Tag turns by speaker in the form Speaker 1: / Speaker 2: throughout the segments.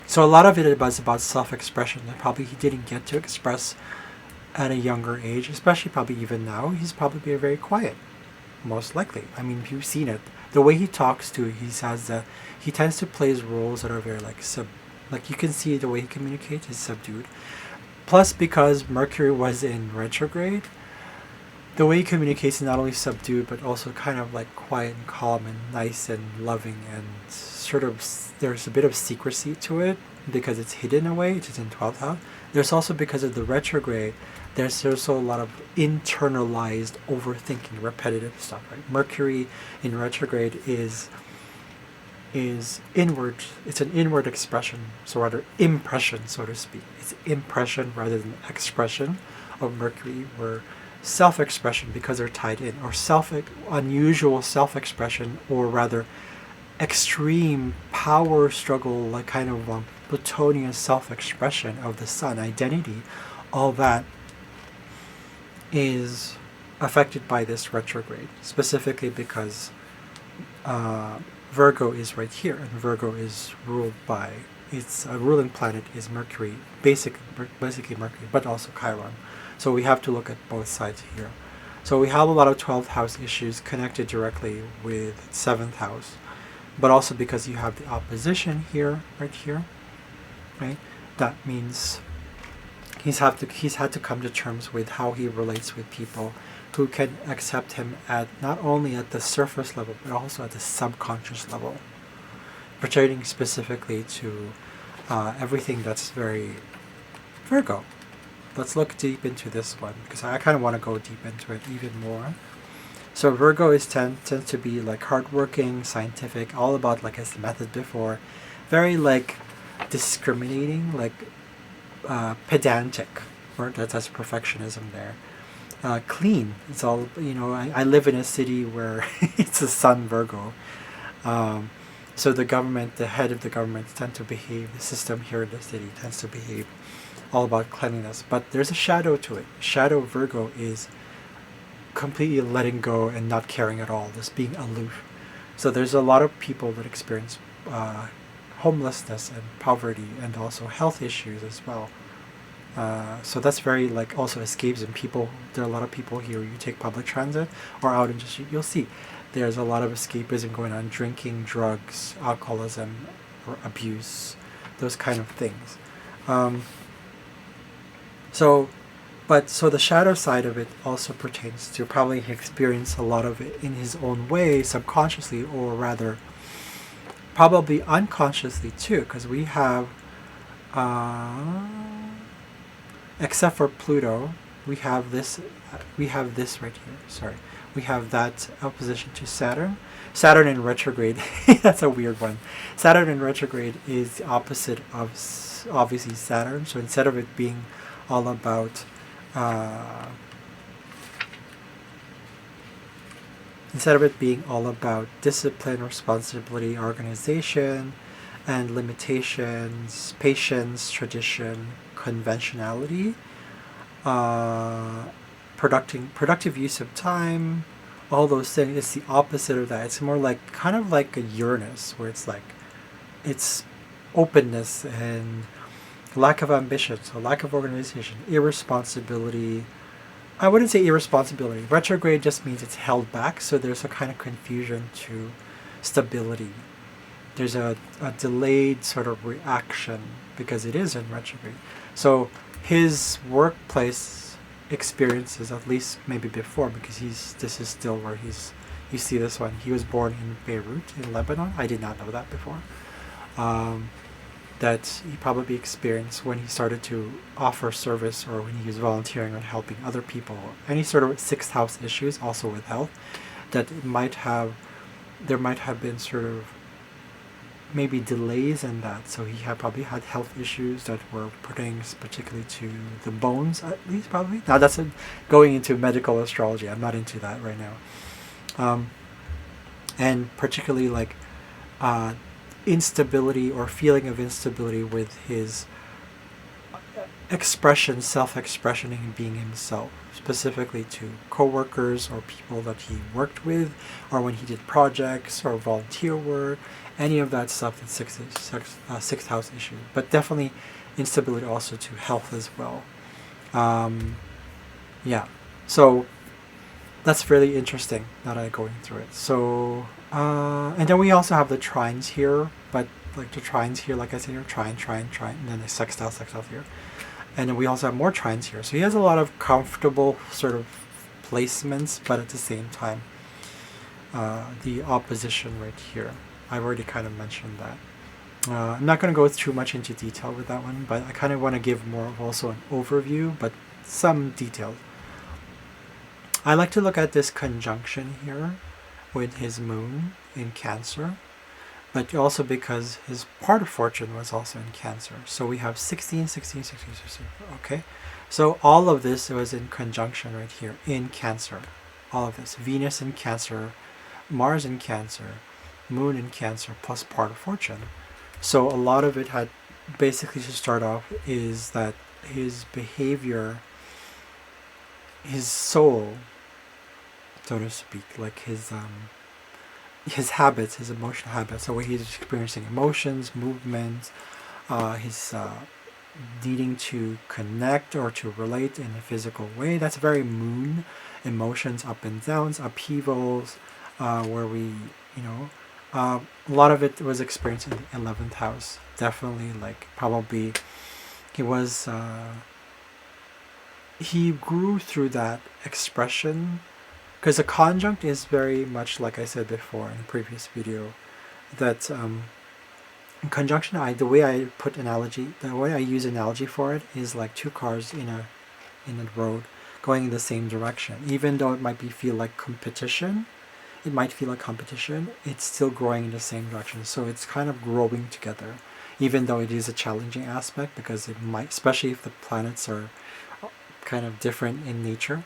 Speaker 1: So a lot of it was about self-expression that probably he didn't get to express at a younger age, especially probably even now. He's probably very quiet, most likely. I mean, you've seen it. The way he talks to, he says that he tends to play roles that are very like you can see the way he communicates is subdued. Plus, because Mercury was in retrograde, the way he communicates is not only subdued but also kind of like quiet and calm and nice and loving, and sort of there's a bit of secrecy to it because it's hidden away. It's in 12th house. There's also, because of the retrograde, there's also a lot of internalized overthinking, repetitive stuff. Right? Mercury in retrograde is inward. It's an inward expression, so rather impression, so to speak. It's impression rather than expression of Mercury, where self-expression, because they're tied in, or unusual self-expression, or rather extreme power struggle, like kind of Plutonian self-expression of the sun, identity, all that is affected by this retrograde, specifically because Virgo is right here, and Virgo is ruled by, its ruling planet is Mercury, basically Mercury, but also Chiron. So we have to look at both sides here. So we have a lot of 12th house issues connected directly with 7th house, but also because you have the opposition here, right here, right? That means he's had to come to terms with how he relates with people who can accept him at not only at the surface level but also at the subconscious level, pertaining specifically to everything that's very Virgo. Let's look deep into this one because I kind of want to go deep into it even more. So Virgo tends to be like hardworking, scientific, all about, like as the method before, very like discriminating, like pedantic. Right? That's perfectionism there. Clean. It's all, I live in a city where it's a sun Virgo. So the government, the head of the government tend to behave, the system here in the city tends to behave all about cleanliness. But there's a shadow to it. Shadow Virgo is completely letting go and not caring at all, just being aloof. So there's a lot of people that experience homelessness and poverty and also health issues as well. So that's very like also escapism. People, there are a lot of people here. You take public transit or out and just you'll see there's a lot of escapism going on: drinking, drugs, alcoholism, or abuse, those kind of things. So the shadow side of it also pertains to probably he experienced a lot of it in his own way, subconsciously, or rather, probably unconsciously too, because we have. Except for Pluto, we have this right here. Sorry, we have that opposition to Saturn. Saturn in retrograde. That's a weird one. Saturn in retrograde is the opposite of obviously Saturn. So instead of it being all about discipline, responsibility, organization, and limitations, patience, tradition, conventionality, productive use of time, all those things. It's the opposite of that. It's more like kind of like a Uranus, where it's like it's openness and lack of ambition, so lack of organization, irresponsibility. I wouldn't say irresponsibility. Retrograde just means it's held back, so there's a kind of confusion to stability. There's a delayed sort of reaction because it is in retrograde. So his workplace experiences, at least maybe before, because this is still where you see this one. He was born in Beirut in Lebanon. I did not know that before. That he probably experienced when he started to offer service or when he was volunteering or helping other people. Any sort of sixth house issues also with health that there might have been sort of maybe delays in that. So he probably had health issues that were pertaining particularly to the bones, at least probably. Now that's going into medical astrology. I'm not into that right now. And particularly like instability or feeling of instability with his expression, self-expression and being himself, specifically to co-workers or people that he worked with, or when he did projects or volunteer work, any of that stuff that sixth house issue. But definitely instability also to health as well. Yeah, so that's really interesting now that I'm going through it. So, and then we also have the trines here, but like the trines here, like I said here, trine, and then the sextile here. And then we also have more trines here. So he has a lot of comfortable sort of placements, but at the same time, the opposition right here. I've already kind of mentioned that. I'm not going to go too much into detail with that one, but I kind of want to give more of also an overview, but some details. I like to look at this conjunction here with his moon in Cancer, but also because his part of fortune was also in Cancer. So we have 16, 16, 16, 16. Okay, so all of this was in conjunction right here in Cancer. All of this, Venus in Cancer, Mars in Cancer, Moon in Cancer, plus part of fortune. So a lot of it had basically, to start off, is that his behavior, his soul, so to speak, like his habits, his emotional habits, the way he's experiencing emotions, movements, his needing to connect or to relate in a physical way. That's very moon, emotions, up and downs, upheavals, where we, a lot of it was experienced in the 11th house. Definitely, like, probably he was, he grew through that expression, because a conjunct is very much, like I said before in the previous video, that conjunction, the way I use analogy for it is like two cars in a road going in the same direction. Even though it might feel like competition, it's still growing in the same direction. So it's kind of growing together, even though it is a challenging aspect, because it might, especially if the planets are kind of different in nature,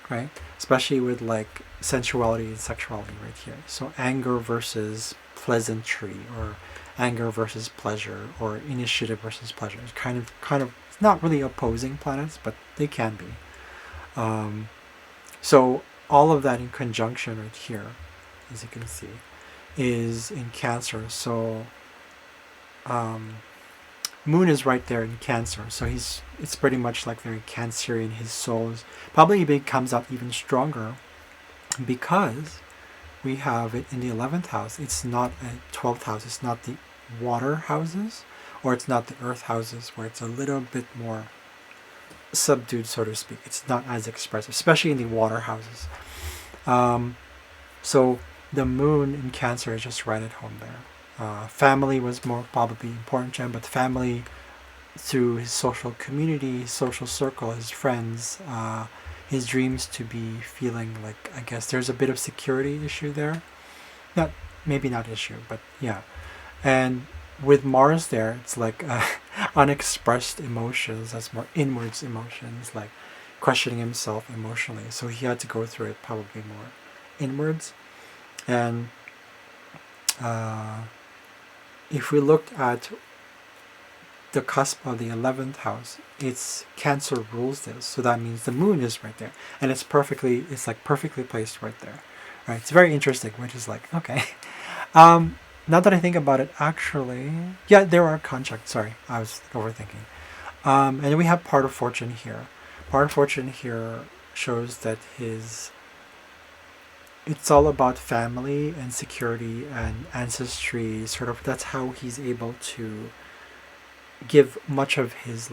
Speaker 1: right? Especially with like sensuality and sexuality right here. So anger versus pleasantry, or anger versus pleasure, or initiative versus pleasure. It's kind of not really opposing planets, but they can be. So all of that in conjunction right here, as you can see, is in Cancer. So Moon is right there in Cancer, so it's pretty much like very Cancerian. His soul probably comes out even stronger, because we have it in the 11th house. It's not a 12th house. It's not the water houses, or it's not the earth houses, where it's a little bit more subdued, so to speak. It's not as expressive, especially in the water houses. So the moon in Cancer is just right at home there. Family was more probably important to him, but family through his social community, social circle, his friends, his dreams to be feeling like, I guess there's a bit of security issue there. Maybe not issue, but yeah. And with Mars there, it's like unexpressed emotions. That's more inwards emotions, like questioning himself emotionally. So he had to go through it probably more inwards. And if we looked at the cusp of the 11th house, it's Cancer rules this, so that means the moon is right there, and it's perfectly placed right there, right? It's very interesting, which is like, okay. Now that I think about it, actually, yeah, there are conjuncts. Sorry, I was overthinking. And then we have part of fortune here. Part of fortune here shows that it's all about family and security and ancestry. Sort of, that's how he's able to give much of his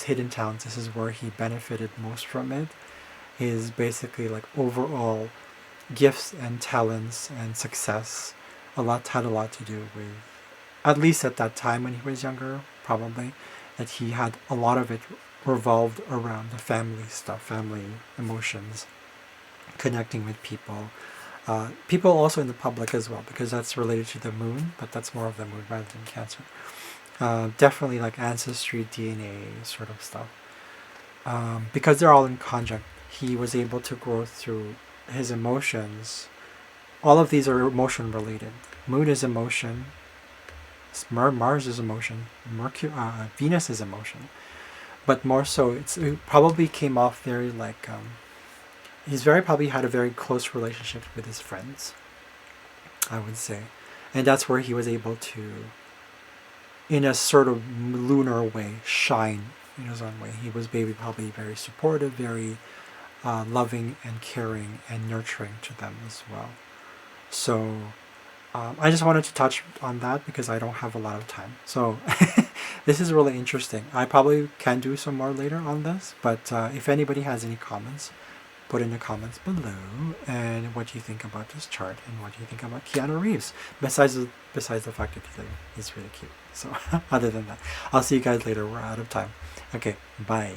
Speaker 1: hidden talents. This is where he benefited most from it. His basically like overall gifts and talents and success had a lot to do with, at least at that time when he was younger, probably, that he had a lot of it revolved around the family stuff, family emotions, connecting with people. People also in the public as well, because that's related to the moon, but that's more of the moon rather than Cancer. Definitely like ancestry, DNA sort of stuff. Because they're all in conjunct, he was able to grow through his emotions. All of these are emotion related. Moon is emotion. Mars is emotion. Venus is emotion. but more so it probably came off very like he's very probably had a very close relationship with his friends, I would say, and that's where he was able to, in a sort of lunar way, shine in his own way. He was maybe probably very supportive, very loving and caring and nurturing to them as well. So I just wanted to touch on that because I don't have a lot of time. So this is really interesting. I probably can do some more later on this, but if anybody has any comments, put in the comments below, and what you think about this chart and what you think about Keanu Reeves. Besides the fact that he's really cute. So other than that, I'll see you guys later. We're out of time. Okay, bye.